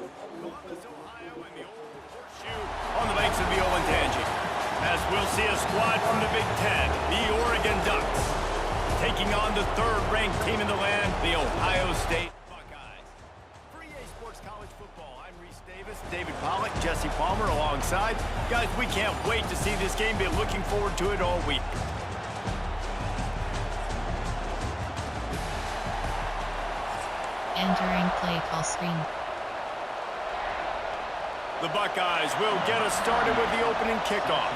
Columbus, Ohio, and the old horseshoe on the banks of the Olentangy. As we'll see a squad from the Big Ten, the Oregon Ducks, taking on the third-ranked team in the land, the Ohio State Buckeyes. For EA Sports College Football, I'm Reese Davis, David Pollack, Jesse Palmer alongside. Guys, we can't wait to see this game. Been looking forward to it all week. Entering play call screen. The Buckeyes will get us started with the opening kickoff.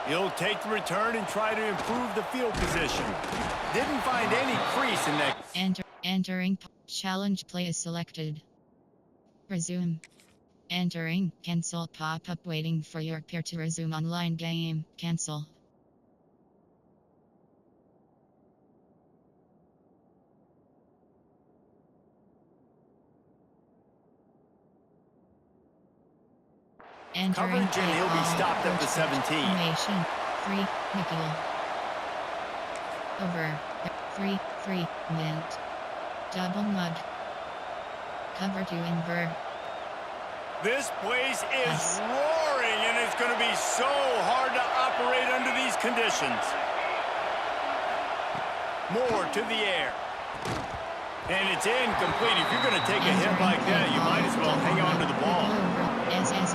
He'll take the return and try to improve the field position. Didn't find any crease in that. Entering challenge play is selected. Resume. Entering cancel pop-up waiting for your peer to resume online game. Cancel. Entering Coverage, and he'll be stopped at the 17. Formation 3 nickel. Over 3 mint. Double mud. Cover 2 invert. This place is roaring, and it's going to be so hard to operate under these conditions. More to the air. And it's incomplete. If you're going to take a hit like that, you might as well hang on to the ball.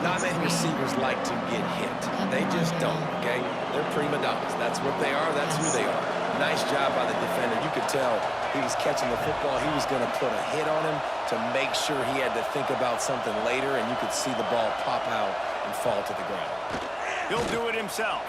Not many receivers like to get hit. They just don't, okay? They're prima donnas. That's what they are. That's who they are. Nice job by the defender. You could tell he was catching the football. He was going to put a hit on him to make sure he had to think about something later, and you could see the ball pop out and fall to the ground. He'll do it himself.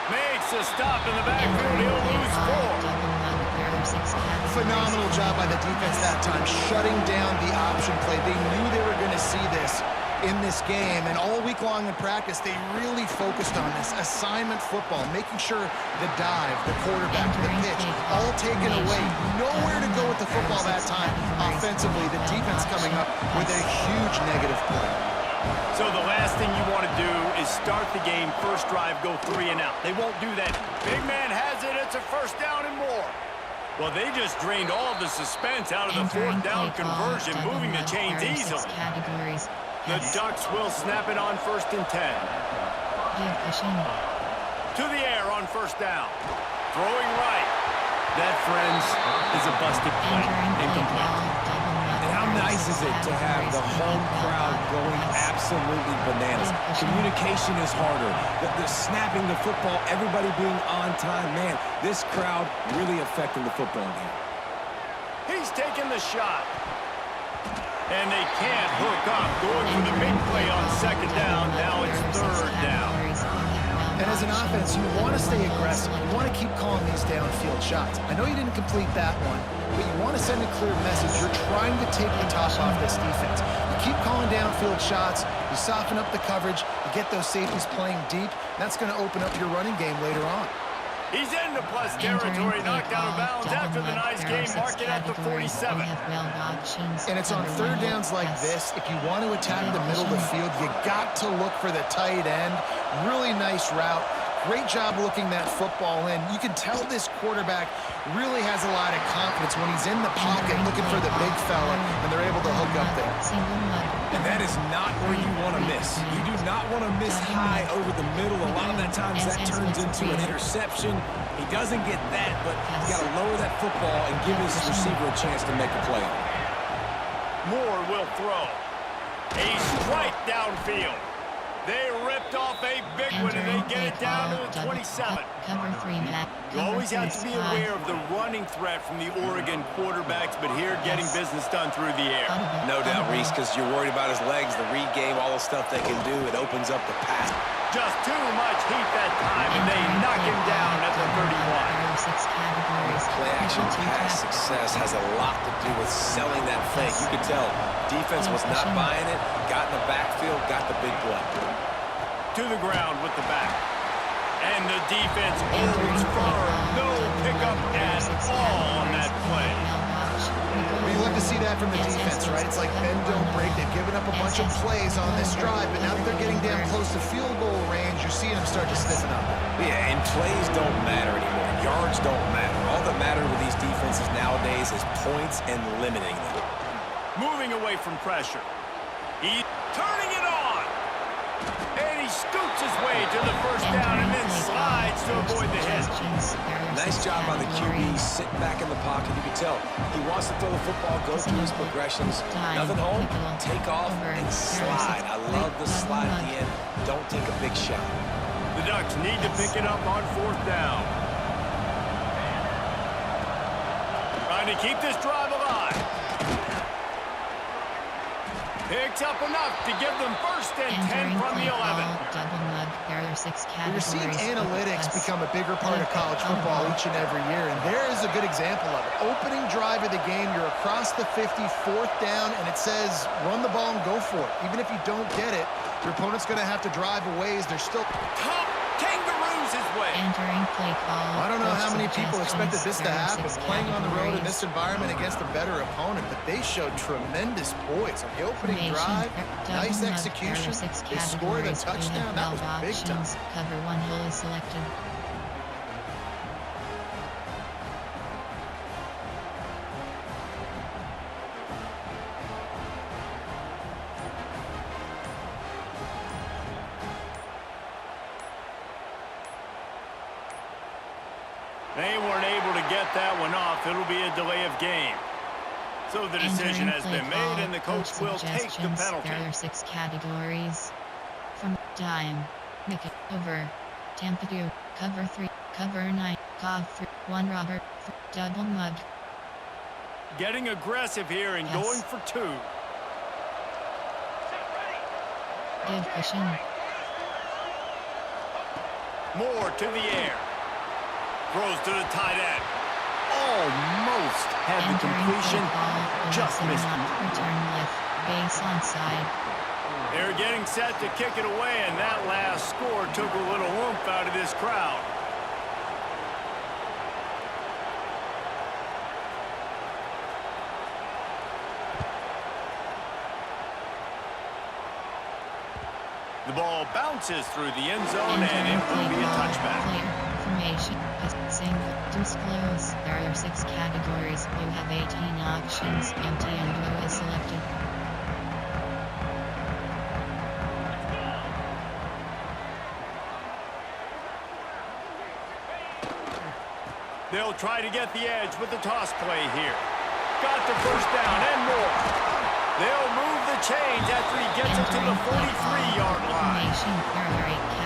Makes a stop in the backfield. He'll lose 4. Phenomenal job by the defense that time, shutting down the option play. They knew they were going to see this in this game, and all week long in practice, they really focused on this assignment football, making sure the dive, the quarterback, the pitch, all taken away. Nowhere to go with the football that time. Offensively, the defense coming up with a huge negative play. So the last thing you want to do is start the game, first drive, go 3 and out. They won't do that. Big man has it. It's a first down and more. Well, they just drained all the suspense out of the fourth down conversion, moving the chains easily. The Ducks will snap it on 1st and 10. To the air on 1st down. Throwing right. That, friends, is a busted play. Incomplete. And how nice is it to have the home crowd going absolutely bananas? Communication is harder. The snapping the football, everybody being on time. Man, this crowd really affecting the football game. He's taking the shot. And they can't hook up. Going for the big play on 2nd down. Now it's 3rd down. And as an offense, you want to stay aggressive. You want to keep calling these downfield shots. I know you didn't complete that one, but you want to send a clear message. You're trying to take the top off this defense. You keep calling downfield shots. You soften up the coverage. You get those safeties playing deep. That's going to open up your running game later on. He's into plus territory, knocked out of bounds after the nice game, mark it at the 47. And it's on 3rd downs like this. If you want to attack the middle of the field, you got to look for the tight end. Really nice route. Great job looking that football in. You can tell this quarterback really has a lot of confidence when he's in the pocket looking for the big fella, and they're able to hook up there. And that is not where you want to miss. You do not want to miss high over the middle. A lot of that times that turns into an interception. He doesn't get that, but he's got to lower that football and give his receiver a chance to make a play. Moore will throw. A strike downfield. They ripped off a big one, and they get it down to the 27. You always have to be aware of the running threat from the Oregon quarterbacks, but here getting business done through the air. No doubt, Reese, because you're worried about his legs, the read game, all the stuff they can do. It opens up the pass. Just too much heat that time, and they knock him down at the 31. Play-action pass success has a lot to do with selling that fake. You could tell defense was not buying it, got in the backfield, got the big play. To the ground with the back. And the defense holds firm. No pickup at all on that play. When you look to see that from the defense, right? It's like bend, don't break. They've given up a bunch of plays on this drive, but now that they're getting damn close to field goal range, you're seeing them start to stiffen up. Yeah, and plays don't matter anymore. Yards don't matter. All that matters with these defenses nowadays is points and limiting them. Moving away from pressure. He's turning it on. And he scoots his way to the first down and then slides to avoid the hit. Nice job by the QB, sitting back in the pocket. You can tell he wants to throw the football, go through his progressions. Nothing home, take off and slide. I love the slide at the end. Don't take a big shot. The Ducks need to pick it up on fourth down. Trying to keep this drive alive. Picks up enough to give them first and 10 from the 11. We're seeing analytics become a bigger part of college football each and every year, and there is a good example of it. Opening drive of the game, you're across the 50, fourth down, and it says run the ball and go for it. Even if you don't get it, your opponent's going to have to drive a ways. They're still... Top kangaroos his way. Entering play call. I don't know how many people expected this to happen, playing on the road in this environment against a better opponent, but they showed tremendous poise on the opening drive. Nice execution. They scored a touchdown. That was big time. Cover one hole is selected. They weren't able to get that one off. It'll be a delay of game. So the decision has been made, and the coach will take the penalty. There are 6 categories. From dime, make it over, tampa 2, cover 3, cover 9, cov 3, 1 Robert, double mug. Getting aggressive here and going for 2. Give cushion. More to the air. Throws to the tight end. Almost had the completion. Just missed it. Return left, base onside. They're getting set to kick it away, and that last score took a little oomph out of this crowd. The ball bounces through the end zone, and it will be a touchback. Formation, single, disclose. There are 6 categories. You have 18 options. Empty and go is selected. They'll try to get the edge with the toss play here. Got the first down and more. They'll move the chains after he gets it to the 43-yard line.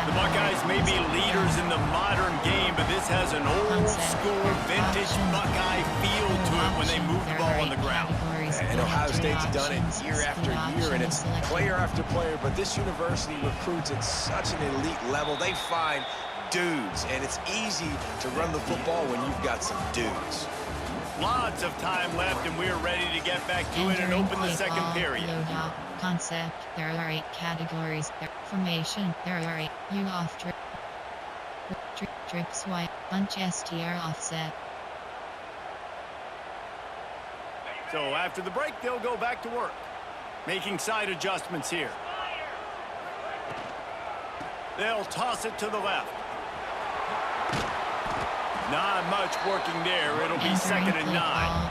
The Buckeyes may be leaders in the modern game, but this has an old-school, vintage Buckeye feel to it when they move the ball on the ground. And Ohio State's done it year after year, and it's player after player, but this university recruits at such an elite level. They find dudes, and it's easy to run the football when you've got some dudes. Lots of time left, and we're ready to get back to it and open the second period. Concept, there are 8 categories. Formation, there are 8. You off trip. Trip swipe, punch STR offset. So after the break, they'll go back to work. Making side adjustments here. They'll toss it to the left. Not much working there. It'll be second and 9.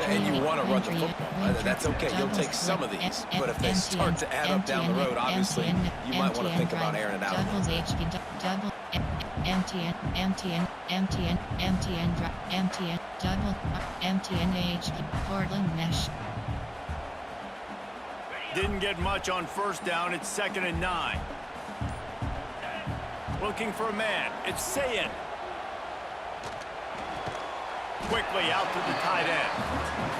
And you want to run the football. That's okay. You'll take some of these. But if they start to add up down the road, obviously, you might want to think about airing it out. Double Portland mesh. Didn't get much on first down. It's second and 9. Looking for a man. It's Sayin. Quickly out to the tight end.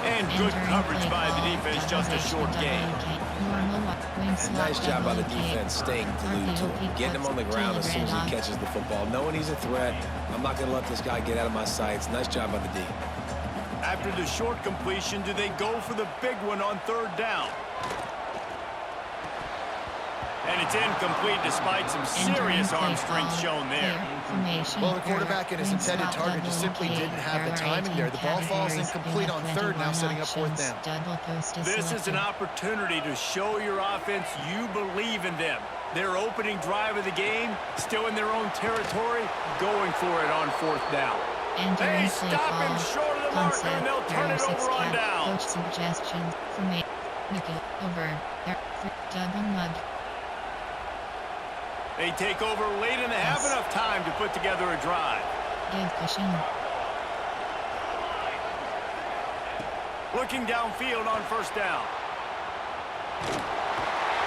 And good coverage by the defense, just a short gain. Nice job by the defense staying glued to him, getting him on the ground as soon as he catches the football, knowing he's a threat. I'm not going to let this guy get out of my sights. Nice job by the D. After the short completion, do they go for the big one on third down? And it's incomplete despite some serious arm strength shown there. Formation. Well, the quarterback and his Green intended spot, target just double simply K. didn't have the There are timing there. 18 The ball falls categories. incomplete You on have third, now 21 setting up fourth options. down. Double post is This is an selected. opportunity to show your offense you believe in them. Their opening drive of the game, still in their own territory, going for it on fourth down. Entering They play stop call. him short of the marker, and they'll turn it over on down. Coach suggestions. Formation. Nickel. Over. There. Double mud. They take over late and they have enough time to put together a drive. Give cushion. Looking downfield on first down.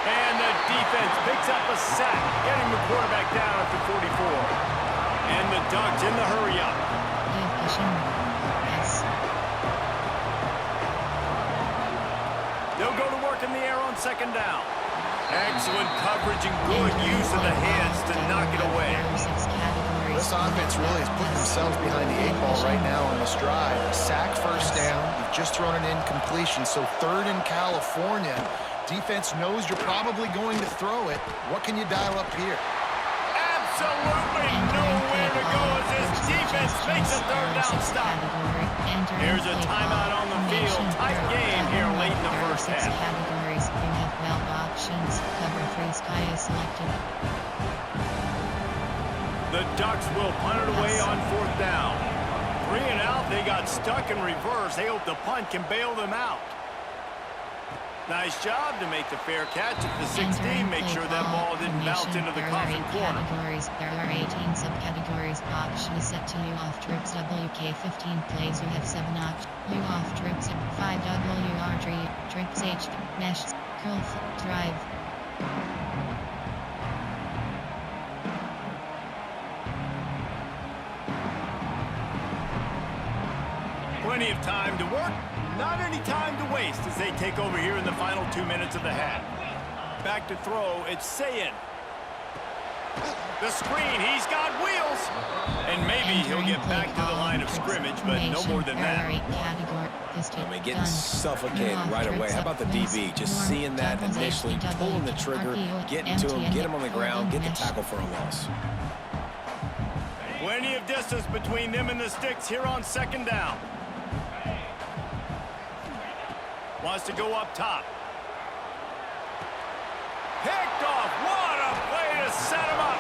And the defense picks up a sack, getting the quarterback down at the 44. And the Ducks in the hurry-up. Give cushion. Yes. They'll go to work in the air on second down. Excellent coverage and good use of the hands to knock it away. This offense really has put themselves behind the 8 ball right now on this drive. Sack first down. You've just thrown an incompletion, so third in California. Defense knows you're probably going to throw it. What can you dial up here? Absolutely nowhere to go as this defense makes a third down stop. Here's a timeout on the field. Tight game here late in the first half. Categories. You have 12 options. Cover 3 sky is selected. The Ducks will punt it away on fourth down. 3 and out. They got stuck in reverse. They hope the punt can bail them out. Nice job to make the fair catch at the 16. Make sure that ball didn't bounce into the coffin corner. There are 18 subcategories. Options set to you off trips WK 15 plays. You have 7 options. You off trips 5 WR3 trips H mesh curl drive. Plenty of time to work. Not any time to waste as they take over here in the final 2 minutes of the half. Back to throw, it's Sayin. The screen, he's got wheels. And maybe he'll get back to the line of scrimmage, but no more than that. I mean, getting suffocated right away. How about the DB? Just seeing that initially, pulling the trigger, getting to him, get him on the ground, get the tackle for a loss. Plenty of distance between them and the sticks here on second down. Wants to go up top. Picked off. What a play to set him up.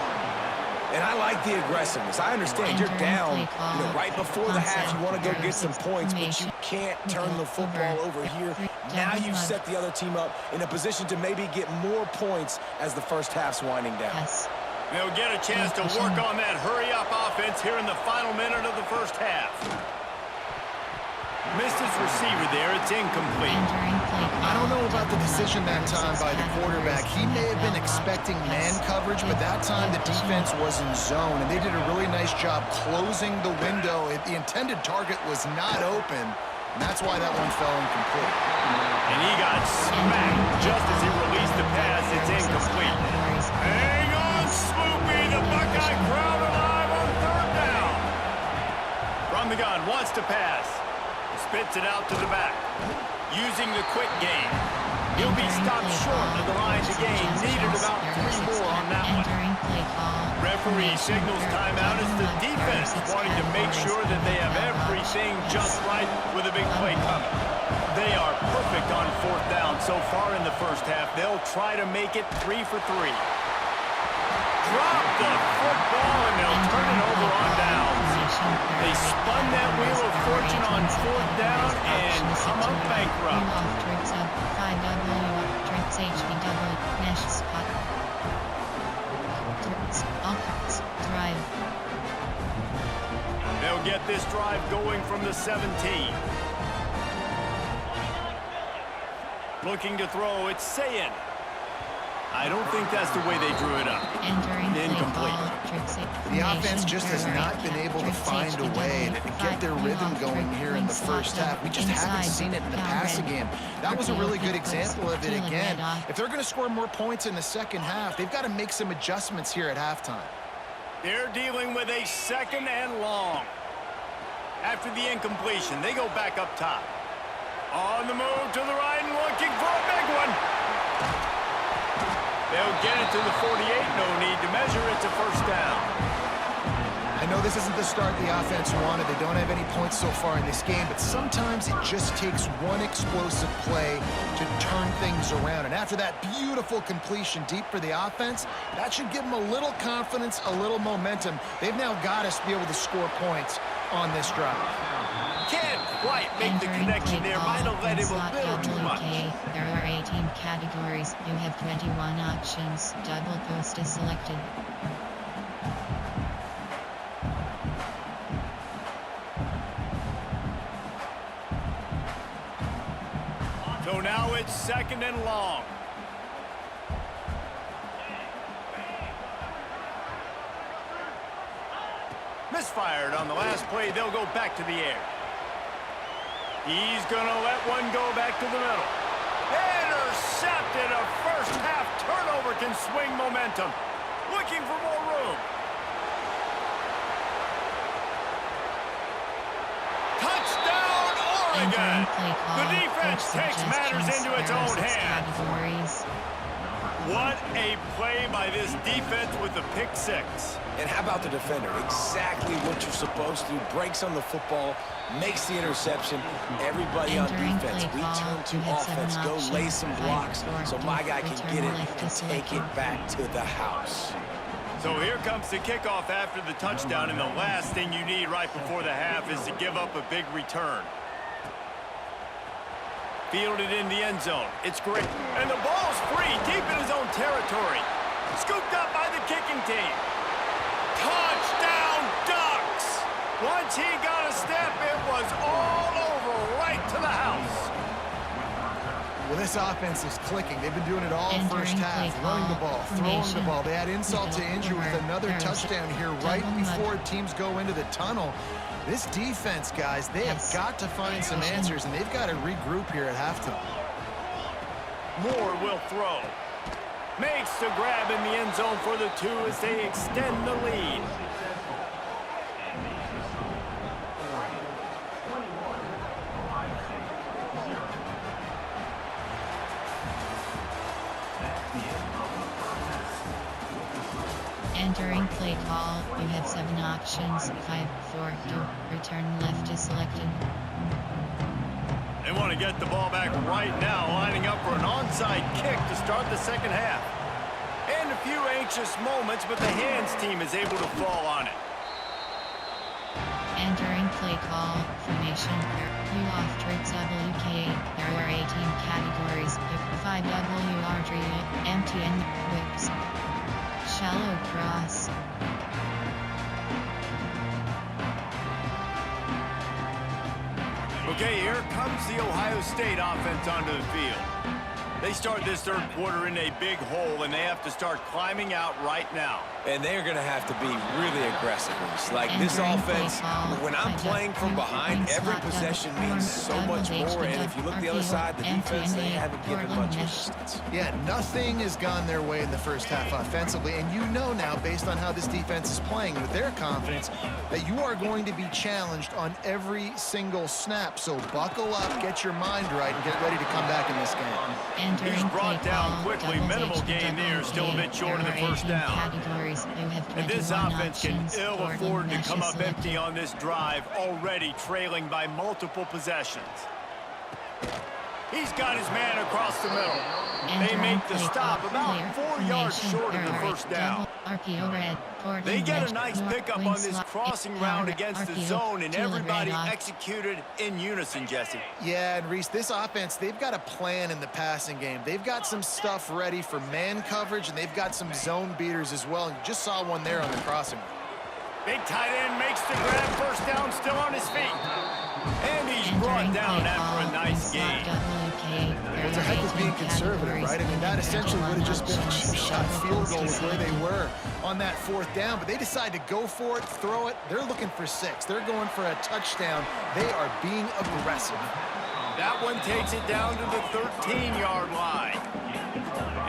And I like the aggressiveness. I understand you're down, right before the half. You want to go get some points, but you can't turn the football over here. Now you've set the other team up in a position to maybe get more points as the first half's winding down. They'll get a chance to work on that hurry-up offense here in the final minute of the first half. Missed his receiver there. It's incomplete. I don't know about the decision that time by the quarterback. He may have been expecting man coverage, but that time the defense was in zone, and they did a really nice job closing the window. The intended target was not open, and that's why that one fell incomplete. And he got smacked just as he released the pass. It's incomplete. Hang on, Sloopy. The Buckeye crowd alive on third down. From the gun, wants to pass. Spits it out to the back. Using the quick game. He'll be stopped short of the line to gain. Needed about 3 more on that one. Referee signals timeout as the defense wanting to make sure that they have everything just right with a big play coming. They are perfect on fourth down so far in the first half. They'll try to make it 3 for 3. Drop the football and they'll turn it over on downs. They spun that wheel of fortune on fourth down and come up bankrupt. They'll get this drive going from the 17. Looking to throw, it's Sayin. I don't think that's the way they drew it up. Incomplete. The offense just has not been able to find a way to get their rhythm going here in the first half. We just haven't seen it in the passing game. That was a really good example of it again. If they're going to score more points in the second half, they've got to make some adjustments here at halftime. They're dealing with a second and long. After the incompletion, they go back up top. On the move to the right and looking for a big one. They'll get it to the 48. No need to measure. It's a first down. know this isn't the start the offense wanted. They don't have any points so far in this game, but sometimes it just takes one explosive play to turn things around. And after that beautiful completion deep for the offense, that should give them a little confidence, a little momentum. They've now got us to be able to score points on this drive. Can't quite make the connection there. Might have led him a little too much. There are 18 categories. You have 21 options. Double post is selected. So now it's 2nd and long. Misfired on the last play. They'll go back to the air. He's going to let one go back to the middle. Intercepted. A first-half turnover can swing momentum. Looking for more room. Touchdown, Oregon! The defense takes matters into its own hands. What a play by this defense with the pick six. And how about the defender? Exactly what you're supposed to. Breaks on the football, makes the interception. Everybody on defense, we turn to offense. Go lay some blocks so my guy can get it and take it back to the house. So here comes the kickoff after the touchdown, and the last thing you need right before the half is to give up a big return. Fielded in the end zone. It's great. And the ball's free, deep in his own territory. Scooped up by the kicking team. Touchdown, Ducks! Once he got a step, it was all over, right to the house. Well, this offense is clicking. They've been doing it all first half. Running the ball, throwing the ball. They had insult to injury with another touchdown here right before teams go into the tunnel. This defense, guys, they have got to find some answers, and they've got to regroup here at halftime. Moore will throw. Makes the grab in the end zone for the 2 as they extend the lead. Entering play call, you have 7 options. 5, 4, 2, return left is selected. They want to get the ball back right now, lining up for an onside kick to start the second half. And a few anxious moments, but the hands team is able to fall on it. Entering play call, formation, you off tricks WK. There are 18 categories. 5 WR3, empty and whips. Shallow cross. Okay, here comes the Ohio State offense onto the field. They start this third quarter in a big hole, and they have to start climbing out right now. And they're going to have to be really aggressive. Like this offense, when I'm playing from behind, every possession means so much more. And if you look the other side, the defense, they haven't given much resistance. Yeah, nothing has gone their way in the first half offensively. And you know now, based on how this defense is playing with their confidence, that you are going to be challenged on every single snap. So buckle up, get your mind right, and get ready to come back in this game. He's brought down quickly. Minimal gain there, still a bit short of the first down. And this offense can ill afford to come up empty on this drive, already trailing by multiple possessions. He's got his man across the middle. They make the stop about 4 yards short of the first down. They get a nice pickup on this crossing route against the zone, and everybody executed in unison, Jesse. Yeah, and Reese, this offense, they've got a plan in the passing game. They've got some stuff ready for man coverage, and they've got some zone beaters as well. And you just saw one there on the crossing route. Big tight end makes the grab, first down, still on his feet. And he's brought down after a nice gain. Well, it's a heck of being conservative, right? I mean, that essentially would have just been a cheap-shot field goal with where they were on that fourth down. But they decide to go for it, throw it. They're looking for 6. They're going for a touchdown. They are being aggressive. That one takes it down to the 13-yard line.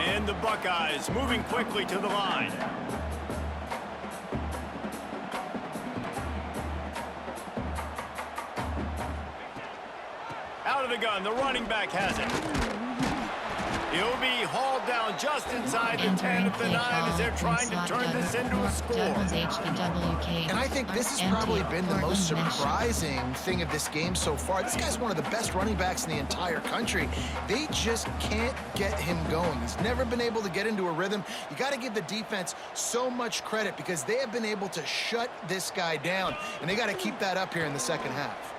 And the Buckeyes moving quickly to the line. Out of the gun, the running back has it. He'll be hauled down just inside the 10 at the 9 as they're trying to turn this into a score. And I think this has probably been the most surprising thing of this game so far. This guy's one of the best running backs in the entire country. They just can't get him going. He's never been able to get into a rhythm. You got to give the defense so much credit because they have been able to shut this guy down, and they got to keep that up here in the second half.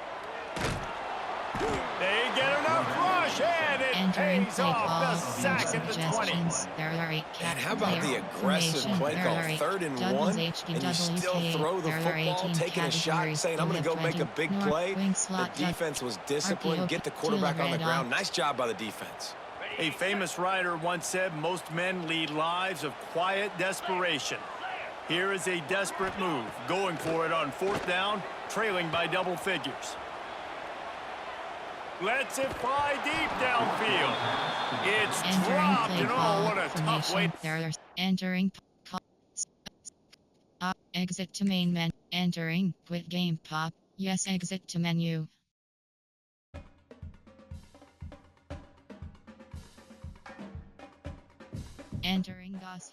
They get enough rush, and it Entering pays play off call. the sack at the 20. There are 8 And how about the aggressive play call? 3rd and 1, and you still throw the football, taking a shot, saying, I'm going to go make a big play. The defense was disciplined, get the quarterback on the ground. Nice job by the defense. A famous writer once said, most men lead lives of quiet desperation. Here is a desperate move, going for it on 4th down, trailing by double figures. Lets it fly deep downfield. It's dropped, and oh, what a tough way. There are entering exit to main menu. Entering quit game pop. Yes, exit to menu. Entering DOS.